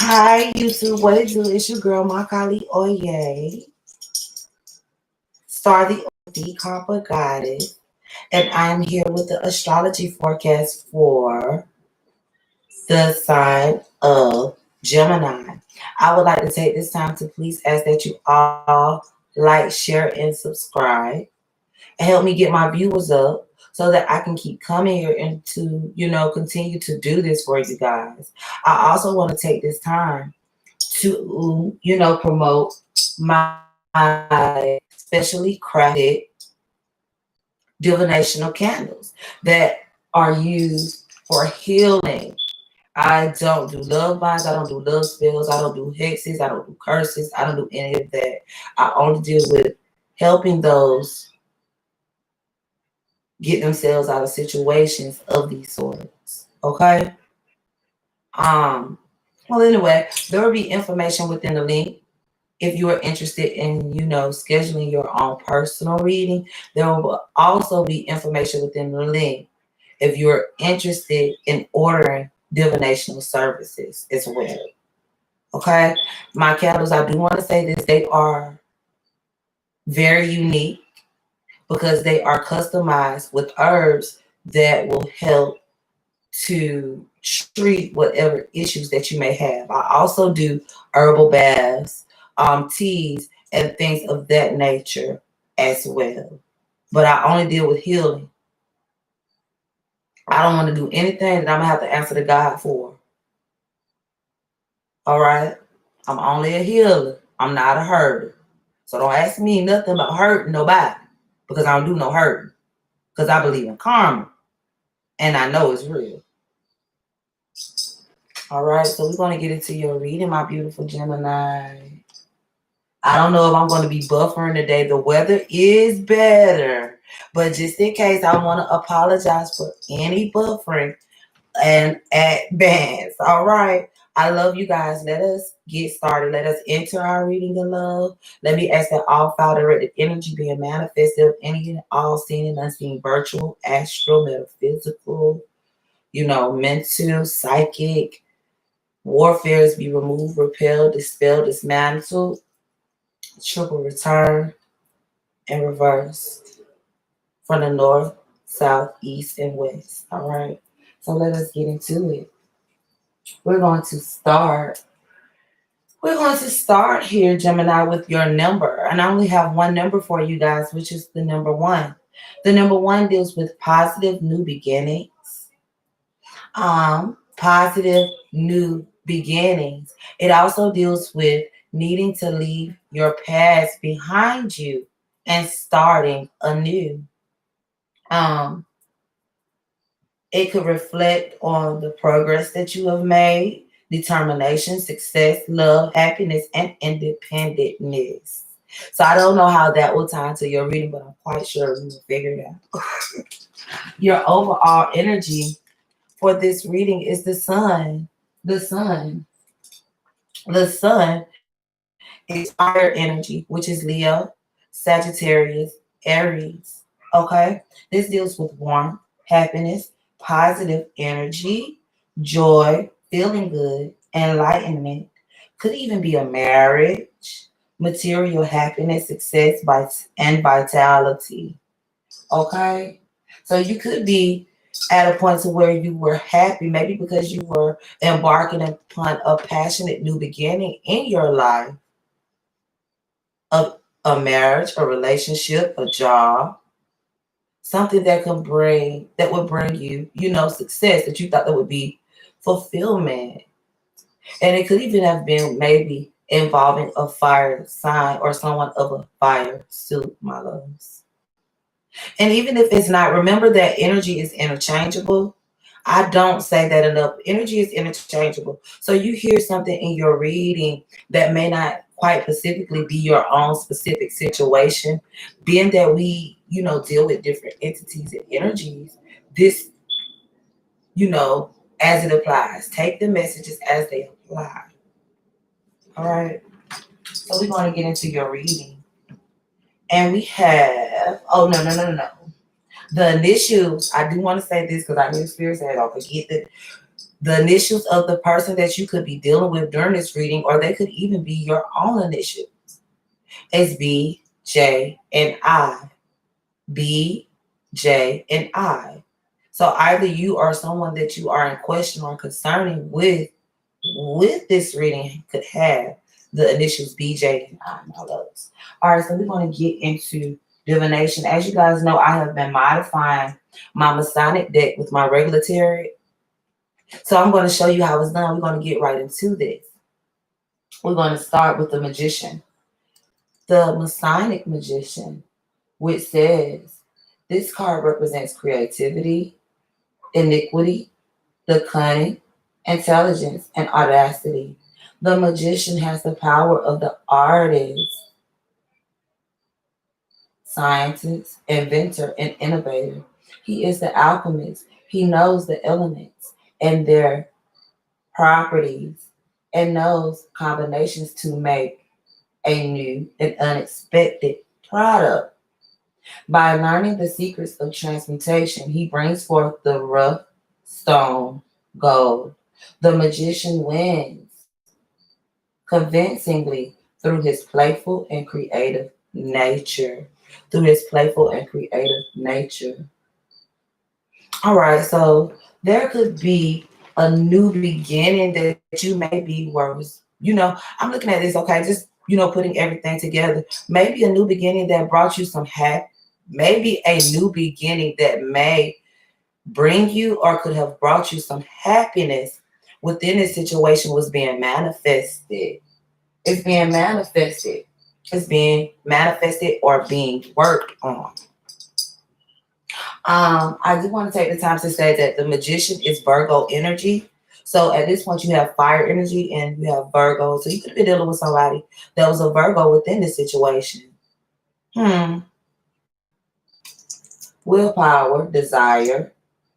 Hi, YouTube. What it do? It's your girl, Makali Oye, Star the Copper Goddess, and I'm here with the astrology forecast for the sign of Gemini. I would like to take this time to please ask that you all like, share, and subscribe, and help me get my viewers up so that I can keep coming here and to, continue to do this for you guys. I also want to take this time to, promote my specially crafted divinational candles that are used for healing. I don't do love binds, I don't do love spells, I don't do hexes, I don't do curses, I don't do any of that. I only deal with helping those get themselves out of situations of these sorts. Okay? Well, anyway, there will be information within the link. If you are interested in, scheduling your own personal reading, there will also be information within the link if you're interested in ordering divinational services as well. Okay? My candles, I do want to say this, they are very unique because they are customized with herbs that will help to treat whatever issues that you may have. I also do herbal baths, teas, and things of that nature as well. But I only deal with healing. I don't want to do anything that I'm going to have to answer to God for. All right? I'm only a healer. I'm not a herder. So don't ask me nothing about hurting nobody because I don't do no hurting. Because I believe in karma. And I know it's real. All right, so we're going to get into your reading, my beautiful Gemini. I don't know if I'm going to be buffering today. The weather is better. But just in case, I want to apologize for any buffering and advance. All right. I love you guys. Let us get started. Let us enter our reading in love. Let me ask that all foul-directed energy being manifested of any and all seen and unseen, virtual, astral, metaphysical, mental, psychic, warfares be removed, repelled, dispelled, dismantled, triple return, and reversed from the north, south, east, and west. All right. So let us get into it. We're going to start here, Gemini, with your number. And I only have one number for you guys, which is the number 1. The number 1 deals with positive new beginnings. Positive new beginnings. It also deals with needing to leave your past behind you and starting anew. It could reflect on the progress that you have made, determination, success, love, happiness, and independentness. So I don't know how that will tie into your reading, but I'm quite sure we will figure it out. Your overall energy for this reading is the sun. The sun. The sun is fire energy, which is Leo, Sagittarius, Aries. Okay? This deals with warmth, happiness, positive energy, joy, feeling good, enlightenment. Could even be a marriage, material happiness, success, and vitality. Okay? So you could be at a point to where you were happy, maybe because you were embarking upon a passionate new beginning in your life, of a marriage, a relationship, a job, something that would bring you, success, that you thought that would be fulfillment. And it could even have been maybe involving a fire sign or someone of a fire suit, my loves. And even if it's not, remember that energy is interchangeable. I don't say that enough. Energy is interchangeable. So you hear something in your reading that may not quite specifically be your own specific situation. Being that we, deal with different entities and energies, this, as it applies. Take the messages as they apply. All right. So we're going to get into your reading. And we have, oh, no. The initials, I do want to say this because I hear spirits say, don't forget that The initials of the person that you could be dealing with during this reading, or they could even be your own initials, is B, J, and I. B, J, and I. So either you or someone that you are in question or concerning with this reading could have the initials B, J, and I, my loves. All right, so we're going to get into divination. As you guys know, I have been modifying my Masonic deck with my regular tarot. So I'm going to show you how it's done. We're going to get right into this. We're going to start with the magician. The Masonic magician, which says, this card represents creativity, iniquity, the cunning, intelligence, and audacity. The magician has the power of the artist, scientist, inventor, and innovator. He is the alchemist. He knows the elements and their properties and knows combinations to make a new and unexpected product. By learning the secrets of transmutation, he brings forth the rough stone gold. The magician wins convincingly through his playful and creative nature. Through his playful and creative nature. All right, so there could be a new beginning that you may be I'm looking at this, okay, just, putting everything together. Maybe a new beginning that brought you some happy, maybe a new beginning that may bring you or could have brought you some happiness within this situation was being manifested. It's being manifested. It's being manifested or being worked on. I do want to take the time to say that the magician is Virgo energy. So at this point, you have fire energy and you have Virgo. So you could be dealing with somebody that was a Virgo within the situation. Willpower, desire,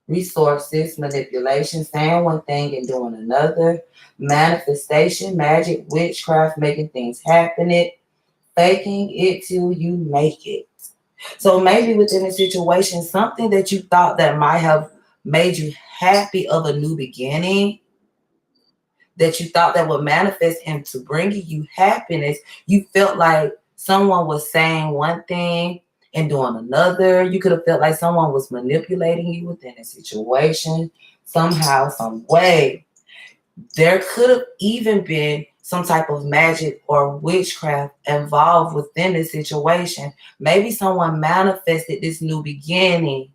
resources, manipulation, saying one thing and doing another, manifestation, magic, witchcraft, making things happen, faking it till you make it. So maybe within a situation, something that you thought that might have made you happy of a new beginning, that you thought that would manifest into bringing you happiness, you felt like someone was saying one thing and doing another. You could have felt like someone was manipulating you within a situation somehow, some way. There could have even been some type of magic or witchcraft involved within the situation. Maybe someone manifested this new beginning.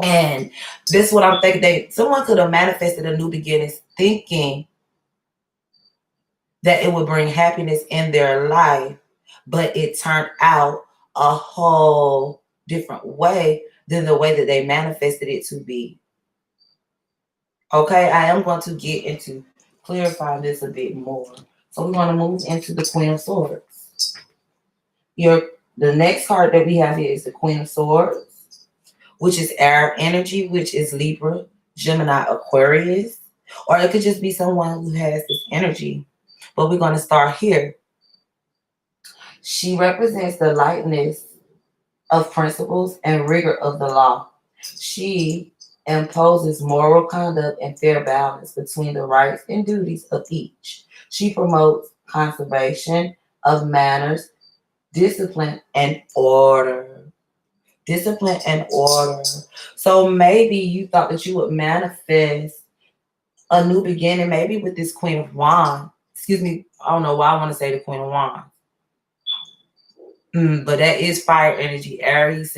And this is what I'm thinking. Someone could have manifested a new beginning thinking that it would bring happiness in their life, but it turned out a whole different way than the way that they manifested it to be. Okay, I am going to get into clarifying this a bit more. So we're going to move into the Queen of Swords. The next card that we have here is the Queen of Swords, which is air energy, which is Libra, Gemini, Aquarius, or it could just be someone who has this energy. But we're going to start here. She represents the lightness of principles and rigor of the law. She imposes moral conduct and fair balance between the rights and duties of each. She promotes conservation of manners, discipline, and order. Discipline and order. So maybe you thought that you would manifest a new beginning, maybe with this Queen of Wands. Excuse me, I don't know why I want to say the Queen of Wands. But that is fire energy. Aries,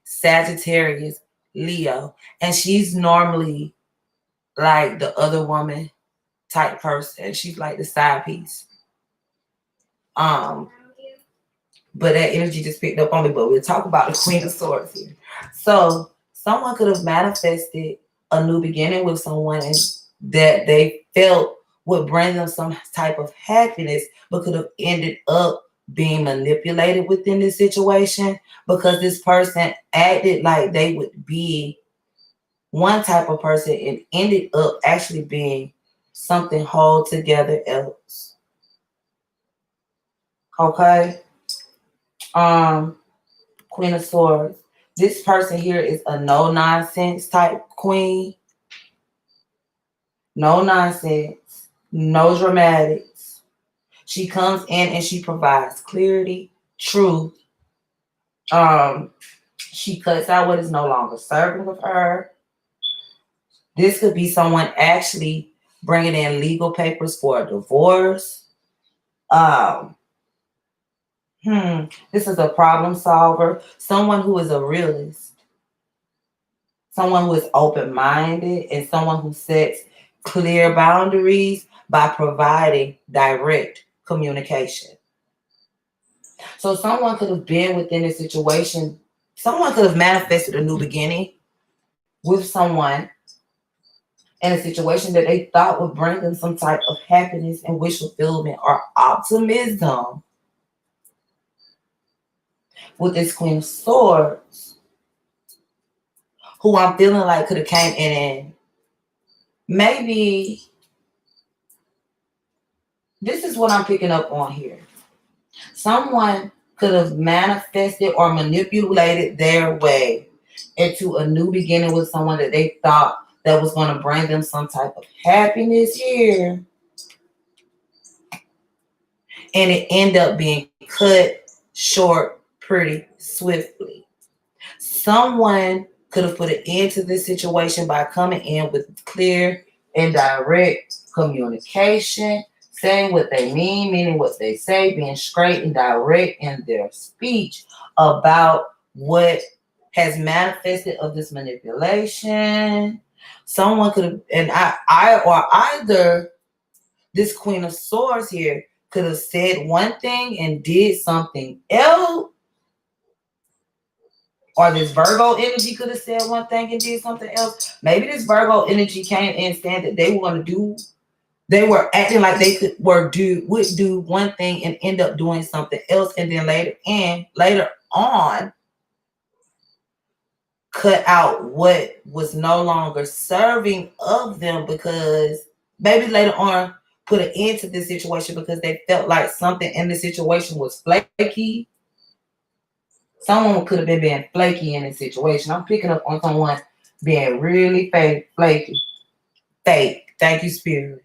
Sagittarius, Leo. And she's normally like the other woman type person. She's like the side piece. But that energy just picked up on me. But we'll talk about the Queen of Swords here. So someone could have manifested a new beginning with someone that they felt would bring them some type of happiness, but could have ended up being manipulated within this situation because this person acted like they would be one type of person and ended up actually being something whole together else. Okay. Queen of Swords. This person here is a no nonsense type queen. No nonsense, no dramatics. She comes in and she provides clarity, truth. Um, she cuts out what is no longer serving of her. This could be someone actually bringing in legal papers for a divorce. Um, this is a problem solver, someone who is a realist, someone who is open-minded, and someone who sets clear boundaries by providing direct communication. So someone could have been within a situation, someone could have manifested a new beginning with someone in a situation that they thought would bring them some type of happiness and wish fulfillment or optimism. With this Queen of Swords, who I'm feeling like could have came in and maybe, this is what I'm picking up on here. Someone could have manifested or manipulated their way into a new beginning with someone that they thought that was going to bring them some type of happiness here. And it ended up being cut short pretty swiftly. Someone could have put an end to this situation by coming in with clear and direct communication, saying what they mean, meaning what they say, being straight and direct in their speech about what has manifested of this manipulation. Someone could have, and either this Queen of Swords here could have said one thing and did something else, or this Virgo energy could have said one thing and did something else. Maybe this Virgo energy came in saying that they were going to do, they were acting like they would do one thing and end up doing something else, and then later on cut out what was no longer serving of them, because maybe later on put an end to this situation because they felt like something in the situation was flaky. Someone could have been being flaky in this situation. I'm picking up on someone being really flaky. Fake. Thank you, Spirit.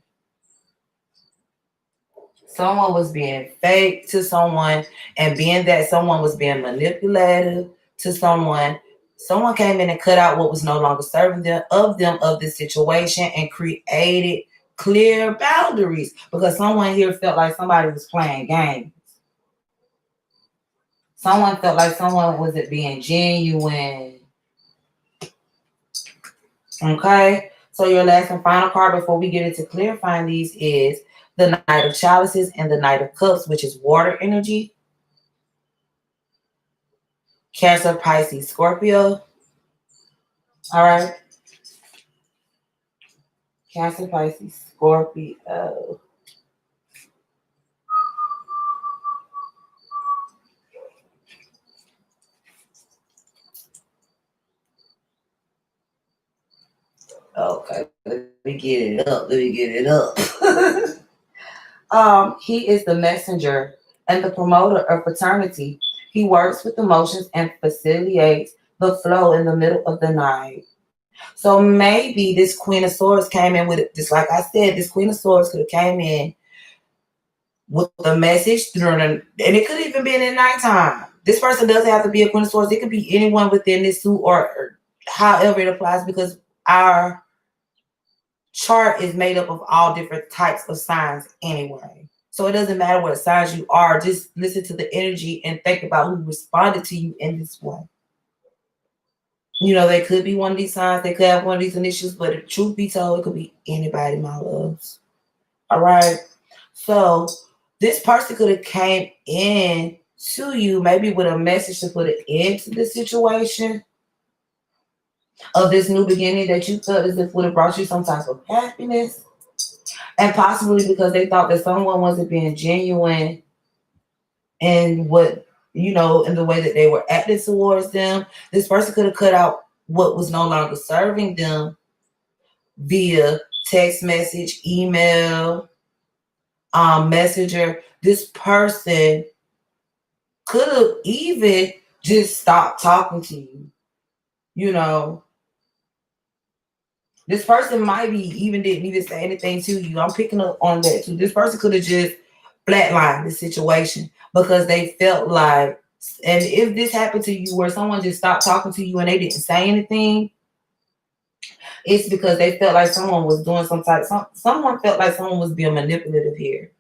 Someone was being fake to someone, and being that someone was being manipulative to someone, someone came in and cut out what was no longer serving them of this situation and created clear boundaries, because someone here felt like somebody was playing games. Someone felt like someone wasn't being genuine. Okay, so your last and final card before we get into clarifying these is the Knight of Chalices and the Knight of Cups, which is water energy. Cancer, Pisces, Scorpio. All right. Cancer, Pisces, Scorpio. Okay, let me get it up. He is the messenger and the promoter of fraternity. He works with emotions and facilitates the flow in the middle of the night. So maybe this Queen of Swords came in with it. Just like I said, this Queen of Swords could have came in with the message and it could even been at nighttime. This person doesn't have to be a Queen of Swords. It could be anyone within this suit or however it applies, because our chart is made up of all different types of signs anyway. So it doesn't matter what signs you are. Just listen to the energy and think about who responded to you in this way. You know, they could be one of these signs. They could have one of these initials, but if truth be told, it could be anybody, my loves. All right. So this person could have came in to you maybe with a message to put an end to the situation of this new beginning that you felt as if would have brought you some type of happiness. And possibly because they thought that someone wasn't being genuine in what, in the way that they were acting towards them. This person could have cut out what was no longer serving them via text message, email, messenger. This person could have even just stopped talking to you, This person might be even didn't even say anything to you. I'm picking up on that too. This person could have just flatlined the situation because they felt like, and if this happened to you where someone just stopped talking to you and they didn't say anything, it's because they felt like someone was doing someone felt like someone was being manipulative here.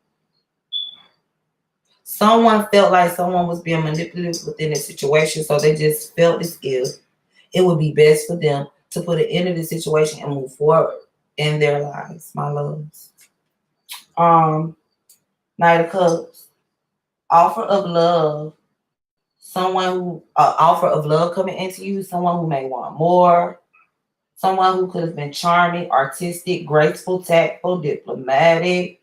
Someone felt like someone was being manipulative within the situation, so they just felt as if it would be best for them to put an end to the situation and move forward in their lives, my loves. Knight of Cups, offer of love. Someone who offer of love coming into you. Someone who may want more. Someone who could have been charming, artistic, graceful, tactful, diplomatic.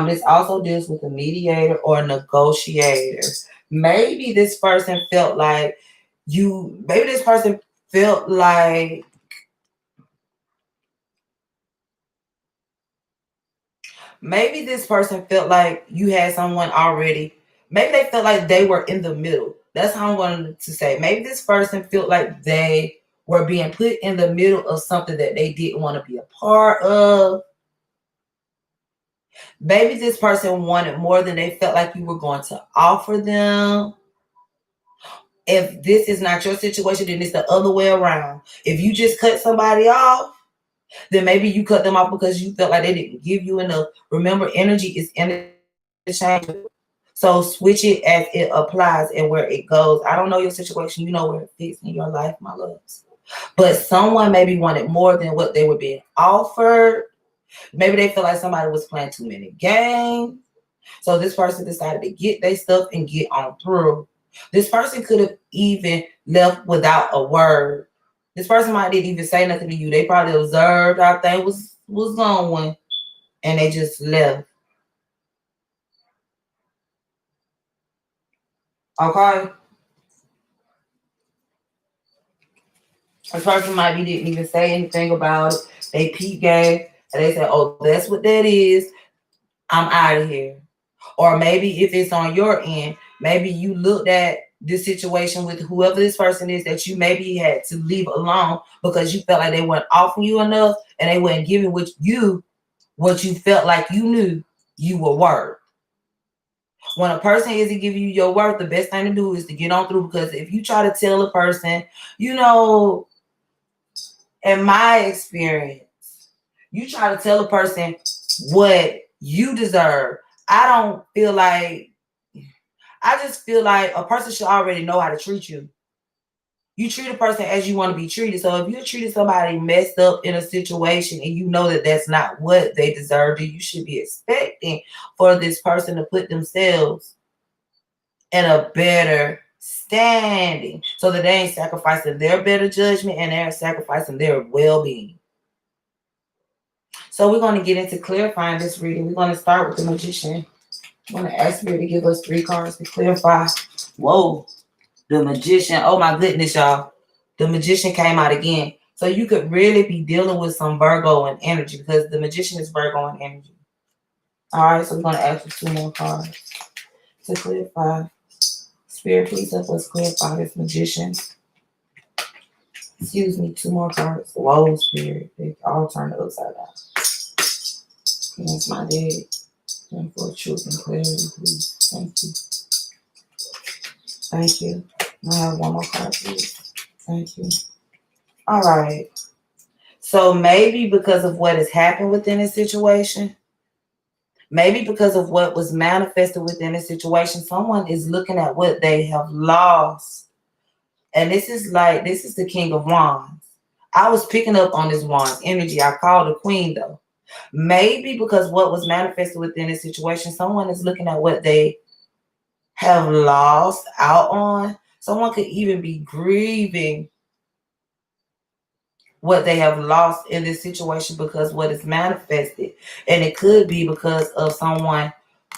This also deals with a mediator or a negotiator. Maybe this person felt like maybe this person felt like maybe this person felt like you had someone already. Maybe they felt like they were in the middle. That's how I'm going to say. Maybe this person felt like they were being put in the middle of something that they didn't want to be a part of. Maybe this person wanted more than they felt like you were going to offer them. If this is not your situation, then it's the other way around. If you just cut somebody off, then maybe you cut them off because you felt like they didn't give you enough. Remember, energy is interchangeable. So switch it as it applies and where it goes. I don't know your situation. You know where it fits in your life, my loves. But someone maybe wanted more than what they were being offered. Maybe they feel like somebody was playing too many games. So this person decided to get their stuff and get on through. This person could have even left without a word. This person might didn't even say nothing to you. They probably observed how things was going and they just left. Okay? This person might be didn't even say anything about it. They peep game and they said, oh, that's what that is. I'm out of here. Or maybe if it's on your end, maybe you looked at this situation with whoever this person is that you maybe had to leave alone because you felt like they weren't offering you enough and they weren't giving what you felt like you knew you were worth. When a person isn't giving you your worth, the best thing to do is to get on through, because if you try to tell a person, in my experience, you try to tell a person what you deserve. I just feel like a person should already know how to treat you. You treat a person as you want to be treated. So if you treated somebody messed up in a situation and you know that that's not what they deserve, then you should be expecting for this person to put themselves in a better standing so that they ain't sacrificing their better judgment and they're sacrificing their well-being. So we're going to get into clarifying this reading. We're going to start with the Magician. I'm going to ask Spirit to give us 3 cards to clarify. Whoa, the Magician. Oh my goodness, y'all. The Magician came out again. So you could really be dealing with some Virgo and energy because the Magician is Virgo and energy. All right, so we're going to ask for 2 more cards to clarify. Spirit, please help us clarify this Magician. Excuse me, 2 more cards. Whoa, Spirit. They all turned upside down. Against my dead. And for truth and clarity, please. Thank you. Thank you. I have 1 more card, please. Thank you. All right. So maybe because of what has happened within this situation, maybe because of what was manifested within this situation, someone is looking at what they have lost. And this is the King of Wands. I was picking up on this Wands energy. I called the Queen though. Maybe because what was manifested within this situation, someone is looking at what they have lost out on. Someone could even be grieving what they have lost in this situation because what is manifested. And it could be because of someone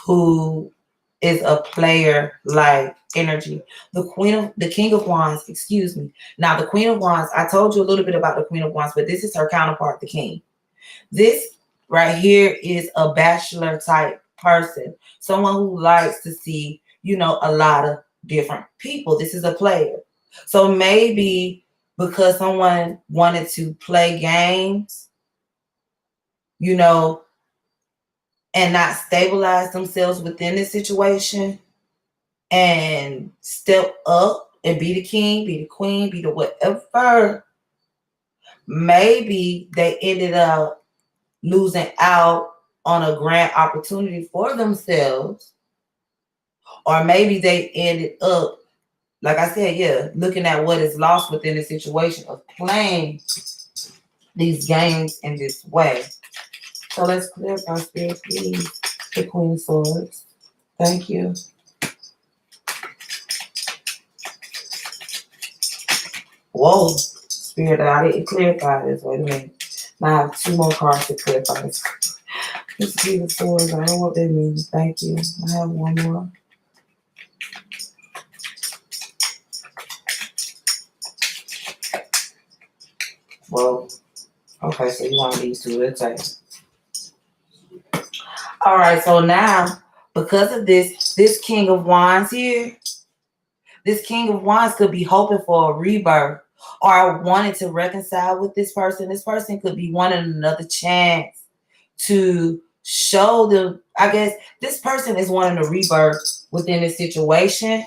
who is a player like energy. The King of Wands, excuse me. Now the Queen of Wands, I told you a little bit about the Queen of Wands, but this is her counterpart, the King. This right here is a bachelor type person, someone who likes to see, a lot of different people. This is a player. So maybe because someone wanted to play games, you know, and not stabilize themselves within the situation and step up and be the king, be the queen, be the whatever, maybe they ended up losing out on a grand opportunity for themselves, or maybe they ended up, like I said, yeah, looking at what is lost within the situation of playing these games in this way. So let's clarify, Spirit, please. The Queen of Swords. Thank you. Whoa, Spirit, I didn't clarify this. Wait a minute. Now I have 2 more cards to clarify this. This Queen of Swords, I don't know what that means. Thank you. I have 1 more. Well, okay, so you want these 2 at a time. All right, so now, because of this King of Wands here, this King of Wands could be hoping for a rebirth or wanting to reconcile with this person. This person could be wanting another chance to show them. I guess this person is wanting a rebirth within this situation,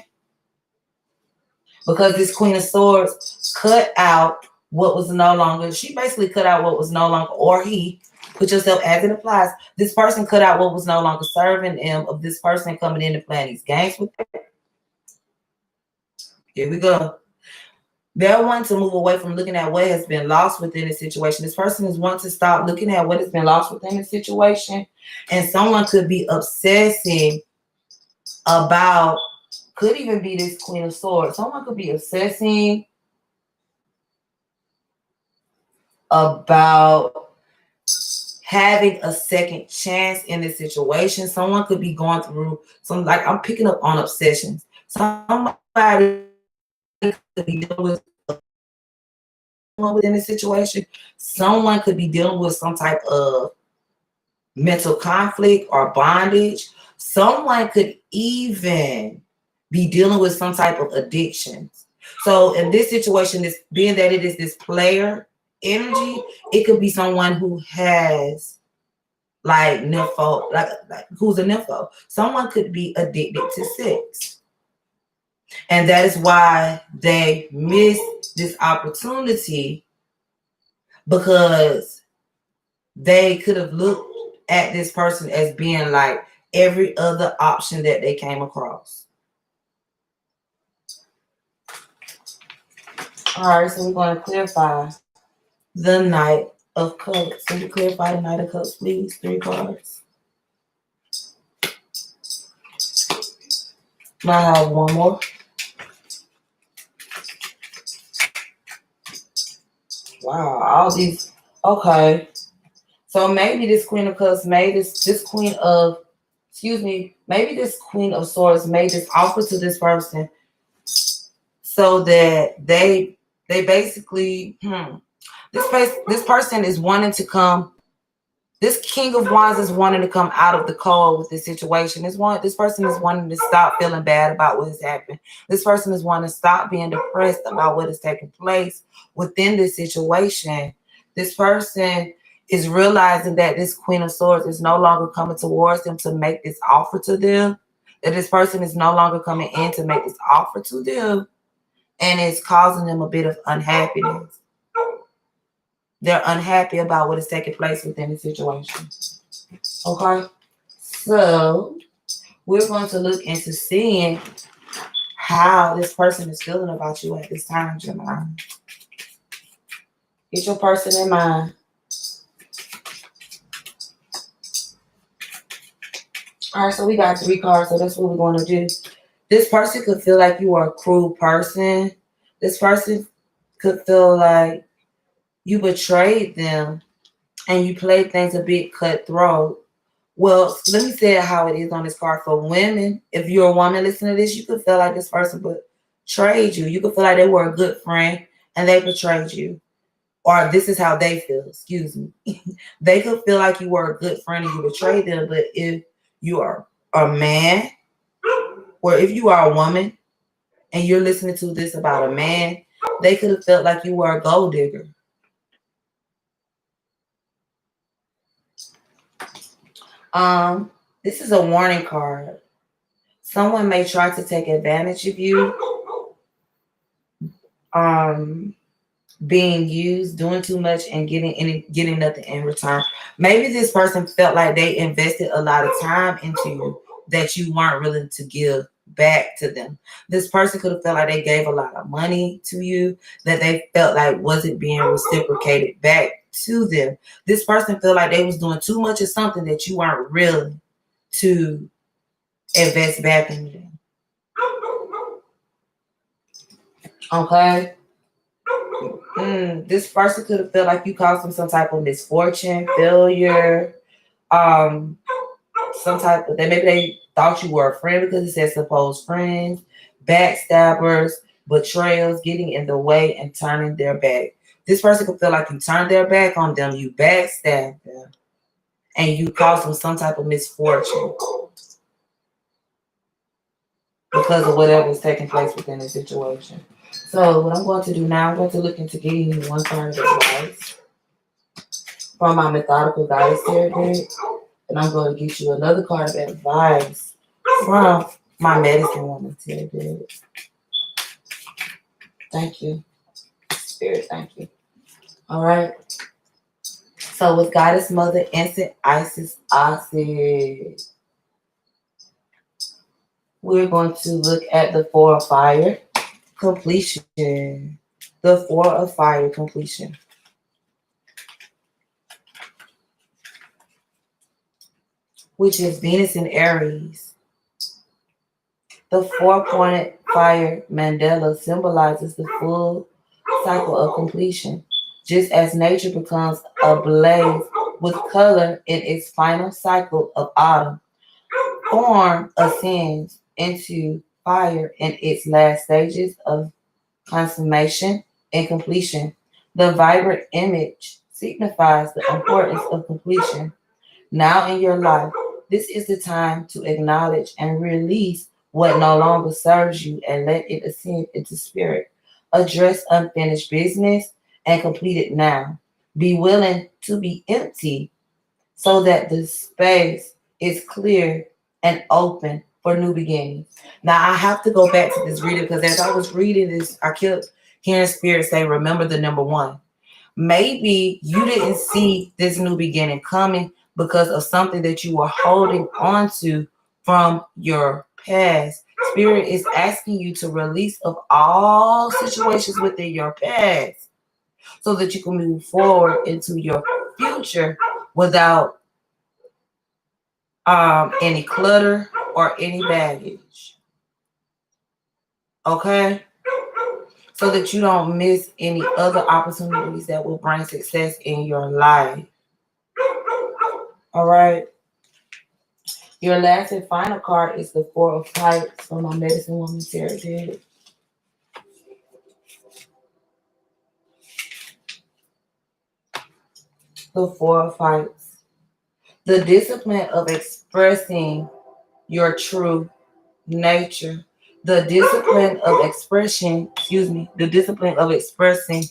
because this Queen of Swords cut out what was no longer, she basically cut out what was no longer, or he, put yourself as it applies, this person cut out what was no longer serving them, of this person coming in and playing these games with them. Here we go. They're wanting to move away from looking at what has been lost within the situation. This person is wanting to stop looking at what has been lost within the situation. And someone could be obsessing about, could even be this Queen of Swords. Someone could be obsessing about having a second chance in this situation. Someone could be going through some, like, I'm picking up on obsessions. Somebody could be dealing with within the situation. Someone could be dealing with some type of mental conflict or bondage. Someone could even be dealing with some type of addictions. So in this situation, this being that it is this player energy, it could be someone who has like nympho, like who's a nympho. Someone could be addicted to sex. And that is why they miss this opportunity, because they could have looked at this person as being like every other option that they came across. All right, so we're going to clarify the Knight of Cups. Can you clarify the Knight of Cups, please? 3 cards. I have 1 more. Wow, all these. Okay. So maybe this Queen of Cups made this Queen of, maybe this Queen of Swords made this offer to this person so that they basically, this person is wanting to come, this King of Wands is wanting to come out of the cold with this situation. This person is wanting to stop feeling bad about what has happened. This person is wanting to stop being depressed about what is taking place within this situation. This person is realizing that this Queen of Swords is no longer coming towards them to make this offer to them. That this person is no longer coming in to make this offer to them. And it's causing them a bit of unhappiness. They're unhappy about what is taking place within the situation. Okay? So we're going to look into seeing how this person is feeling about you at this time, Gemini. Get your person in mind. All right, so we got 3 cards, so that's what we're going to do. This person could feel like you are a cruel person. This person could feel like you betrayed them and you played things a bit cutthroat. Well, let me say how it is on this card for women. If you're a woman listening to this, you could feel like this person betrayed you. You could feel like they were a good friend and they betrayed you. Or this is how they feel, excuse me. They could feel like you were a good friend and you betrayed them. But if you are a man, or if you are a woman and you're listening to this about a man, They could have felt like you were a gold digger. This is a warning card. Someone may try to take advantage of you. Being used, doing too much, and getting nothing in return. Maybe this person felt like they invested a lot of time into you that you weren't willing to give back to them. This person could have felt like they gave a lot of money to you that they felt like wasn't being reciprocated back to them. This person felt like they was doing too much of something that you weren't willing to invest back in them. Okay? This person could have felt like you caused them some type of misfortune, failure, some type of, maybe they thought you were a friend because it said supposed friends, backstabbers, betrayals, getting in the way and turning their back. This person could feel like you turned their back on them, you backstabbed them, and you caused them some type of misfortune because of whatever is taking place within the situation. So what I'm going to do now, I'm going to look into getting you one card of advice from my methodical guidance tarot deck, and I'm going to get you another card of advice from my medicine woman tarot deck. Thank you, Spirit. Thank you. All right. So with Goddess Mother Ancient Isis Ossid, we're going to look at the Four of Fire completion. The Four of Fire completion. Which is Venus in Aries. The four-pointed fire mandala symbolizes the full cycle of completion. Just as nature becomes ablaze with color in its final cycle of autumn, form ascends into fire in its last stages of consummation and completion. The vibrant image signifies the importance of completion. Now in your life, this is the time to acknowledge and release what no longer serves you and let it ascend into spirit. Address unfinished business and complete it now. Be willing to be empty so that the space is clear and open for new beginnings. Now I have to go back to this reading because as I was reading this, I kept hearing spirit say, remember the number one. Maybe you didn't see this new beginning coming because of something that you were holding on to from your past. Spirit is asking you to release of all situations within your past so that you can move forward into your future without any clutter or any baggage. Okay? So that you don't miss any other opportunities that will bring success in your life. All right. Your last and final card is the Four of Cups from my medicine woman tarot deck. The Four of Cups. The discipline of expressing your true nature. The discipline of the discipline of expressing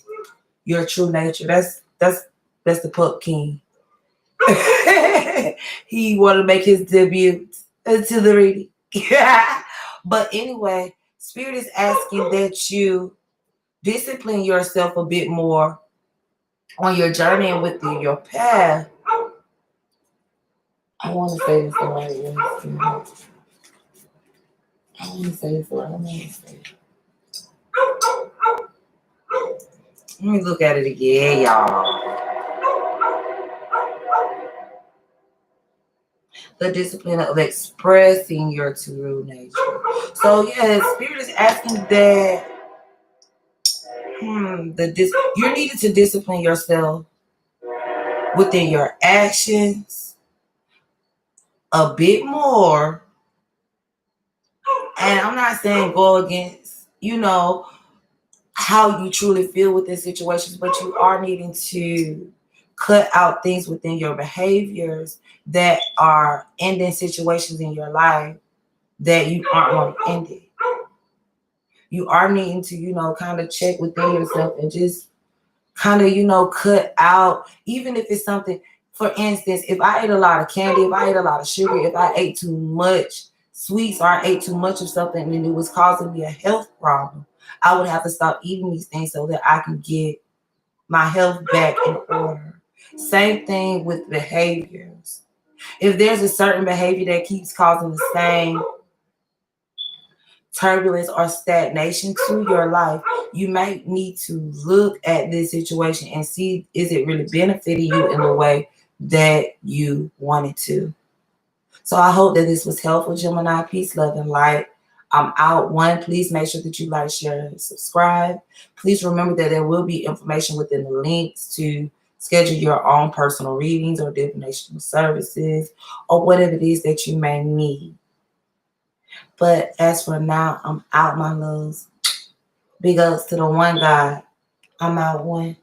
your true nature. That's the Pup King. He wanted to make his debut into the reading. But anyway, Spirit is asking that you discipline yourself a bit more on your journey and within your path. I want to say this the right way. I want to say this the right way. Let me look at it again, y'all. The discipline of expressing your true nature. So yeah, Spirit is asking that you needed to discipline yourself within your actions a bit more. And I'm not saying go against, how you truly feel within situations, but you are needing to cut out things within your behaviors that are ending situations in your life that you aren't want to end it. You are needing to, kind of check within yourself and just kind of, cut out, even if it's something, for instance, if I ate a lot of candy, if I ate a lot of sugar, if I ate too much sweets or I ate too much of something and it was causing me a health problem, I would have to stop eating these things so that I can get my health back in order. Same thing with behaviors. If there's a certain behavior that keeps causing the same turbulence or stagnation to your life, you might need to look at this situation and see, is it really benefiting you in the way that you want it to? So I hope that this was helpful, Gemini. Peace, love, and light. I'm out. One, please make sure that you like, share, and subscribe. Please remember that there will be information within the links to schedule your own personal readings or divinational services or whatever it is that you may need. But as for now, I'm out, my loves. Big ups to the one God. I'm out, one.